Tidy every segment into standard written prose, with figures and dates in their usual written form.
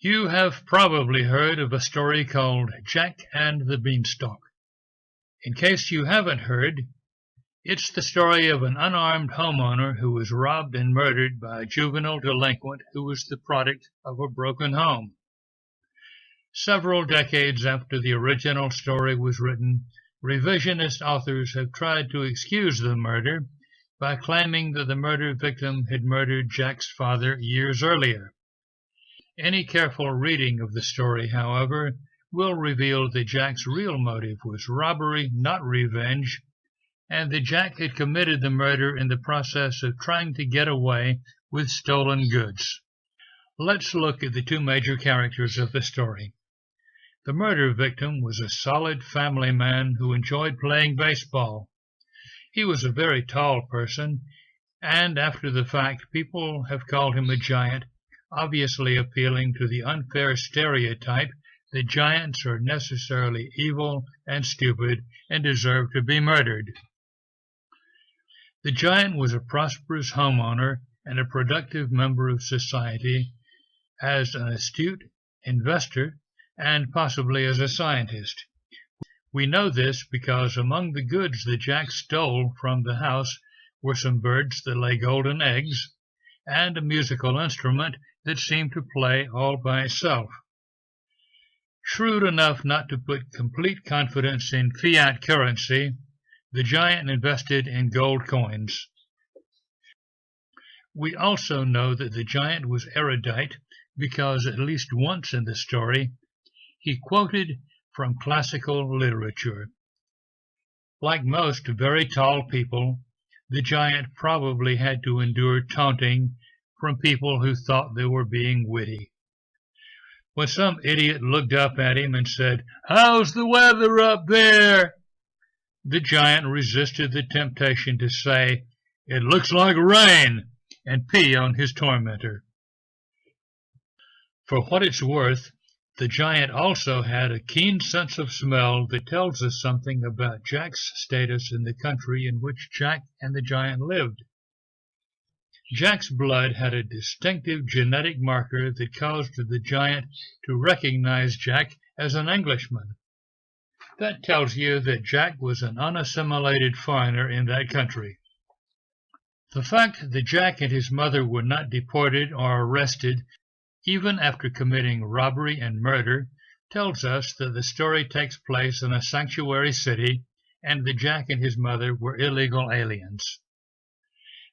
You have probably heard of a story called Jack and the Beanstalk. In case you haven't heard, it's the story of an unarmed homeowner who was robbed and murdered by a juvenile delinquent who was the product of a broken home. Several decades after the original story was written, revisionist authors have tried to excuse the murder by claiming that the murder victim had murdered Jack's father years earlier. Any careful reading of the story, however, will reveal that Jack's real motive was robbery, not revenge, and that Jack had committed the murder in the process of trying to get away with stolen goods. Let's look at the two major characters of the story. The murder victim was a solid family man who enjoyed playing baseball. He was a very tall person, and after the fact, people have called him a giant, obviously appealing to the unfair stereotype that giants are necessarily evil and stupid and deserve to be murdered. The giant was a prosperous homeowner and a productive member of society, as an astute investor and possibly as a scientist. We know this because among the goods that Jack stole from the house were some birds that lay golden eggs and a musical instrument that seemed to play all by itself. Shrewd enough not to put complete confidence in fiat currency, the giant invested in gold coins. We also know that the giant was erudite because at least once in the story he quoted from classical literature. Like most very tall people, the giant probably had to endure taunting from people who thought they were being witty. When some idiot looked up at him and said, "How's the weather up there?" the giant resisted the temptation to say, "It looks like rain," and pee on his tormentor. For what it's worth, the giant also had a keen sense of smell that tells us something about Jack's status in the country in which Jack and the giant lived. Jack's blood had a distinctive genetic marker that caused the giant to recognize Jack as an Englishman. That tells you that Jack was an unassimilated foreigner in that country. The fact that Jack and his mother were not deported or arrested even after committing robbery and murder tells us that the story takes place in a sanctuary city and that Jack and his mother were illegal aliens.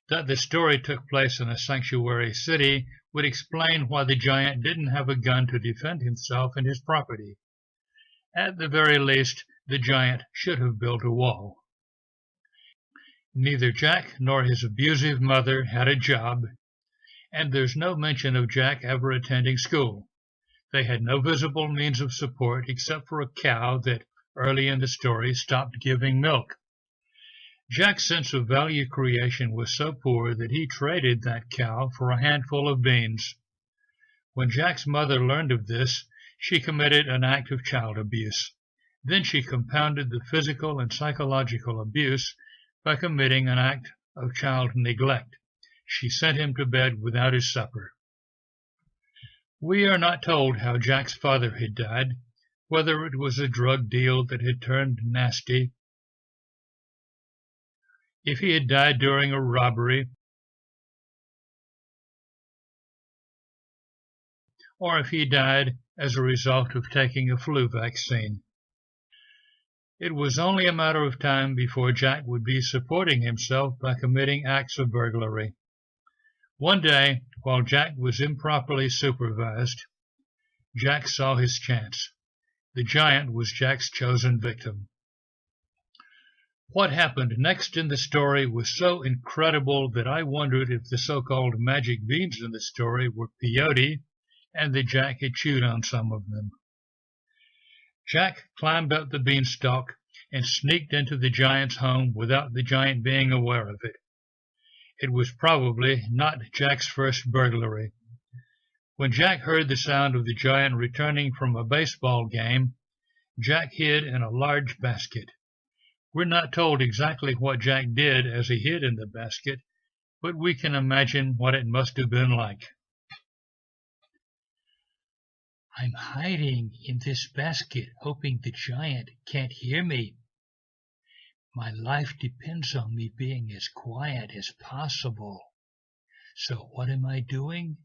That the story took place in a sanctuary city would explain why the giant didn't have a gun to defend himself and his property. At the very least, the giant should have built a wall. Neither Jack nor his abusive mother had a job, and there's no mention of Jack ever attending school. They had no visible means of support except for a cow that, early in the story, stopped giving milk. Jack's sense of value creation was so poor that he traded that cow for a handful of beans. When Jack's mother learned of this, she committed an act of child abuse. Then she compounded the physical and psychological abuse by committing an act of child neglect. She sent him to bed without his supper. We are not told how Jack's father had died, whether it was a drug deal that had turned nasty, if he had died during a robbery, or if he died as a result of taking a flu vaccine. It was only a matter of time before Jack would be supporting himself by committing acts of burglary. One day, while Jack was improperly supervised, Jack saw his chance. The giant was Jack's chosen victim. What happened next in the story was so incredible that I wondered if the so-called magic beans in the story were peyote and that Jack had chewed on some of them. Jack climbed up the beanstalk and sneaked into the giant's home without the giant being aware of it. It was probably not Jack's first burglary. When Jack heard the sound of the giant returning from a baseball game, Jack hid in a large basket. We're not told exactly what Jack did as he hid in the basket, but we can imagine what it must have been like. I'm hiding in this basket, hoping the giant can't hear me. My life depends on me being as quiet as possible. So what am I doing?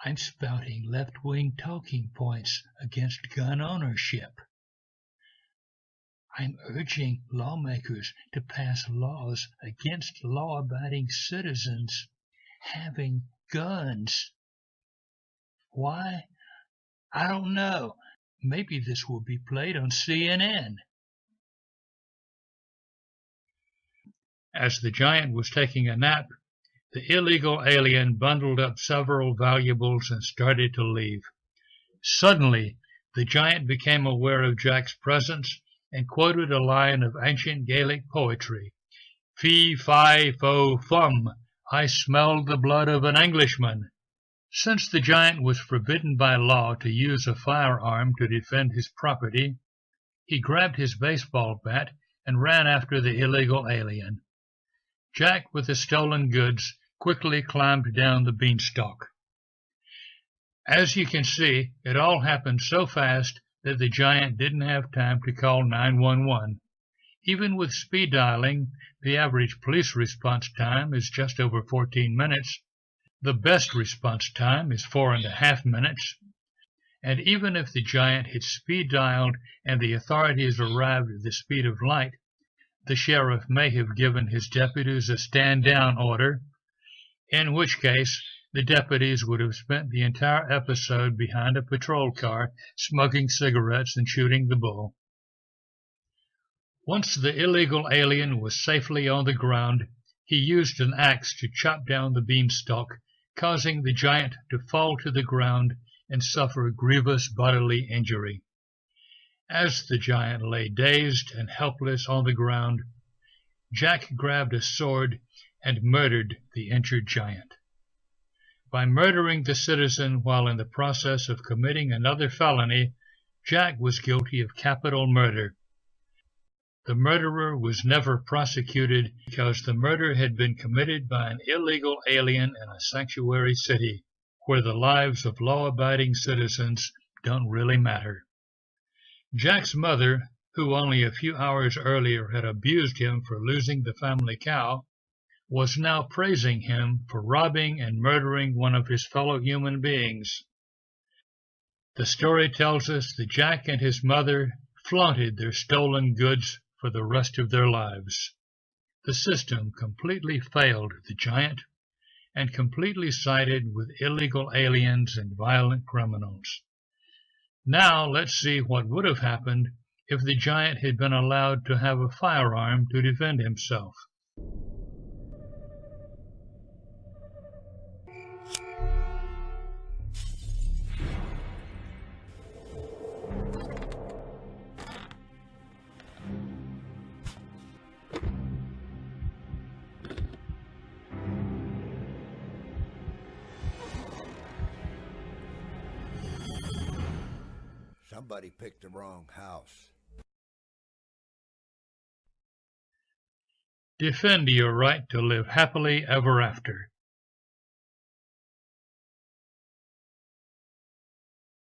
I'm spouting left-wing talking points against gun ownership. I'm urging lawmakers to pass laws against law-abiding citizens having guns. Why? I don't know. Maybe this will be played on CNN. As the giant was taking a nap, the illegal alien bundled up several valuables and started to leave. Suddenly, the giant became aware of Jack's presence and quoted a line of ancient Gaelic poetry. Fee, fi, fo, fum, I smelled the blood of an Englishman. Since the giant was forbidden by law to use a firearm to defend his property, he grabbed his baseball bat and ran after the illegal alien. Jack, with the stolen goods, quickly climbed down the beanstalk. As you can see, it all happened so fast that the giant didn't have time to call 911. Even with speed dialing, the average police response time is just over 14 minutes. The best response time is 4.5 minutes. And even if the giant had speed dialed and the authorities arrived at the speed of light, the sheriff may have given his deputies a stand-down order, in which case the deputies would have spent the entire episode behind a patrol car, smoking cigarettes and shooting the bull. Once the illegal alien was safely on the ground, he used an axe to chop down the beanstalk, causing the giant to fall to the ground and suffer grievous bodily injury. As the giant lay dazed and helpless on the ground, Jack grabbed a sword and murdered the injured giant. By murdering the citizen while in the process of committing another felony, Jack was guilty of capital murder. The murderer was never prosecuted because the murder had been committed by an illegal alien in a sanctuary city, where the lives of law-abiding citizens don't really matter. Jack's mother, who only a few hours earlier had abused him for losing the family cow, was now praising him for robbing and murdering one of his fellow human beings. The story tells us that Jack and his mother flaunted their stolen goods for the rest of their lives. The system completely failed the giant and completely sided with illegal aliens and violent criminals. Now let's see what would have happened if the giant had been allowed to have a firearm to defend himself. Somebody picked the wrong house. Defend your right to live happily ever after.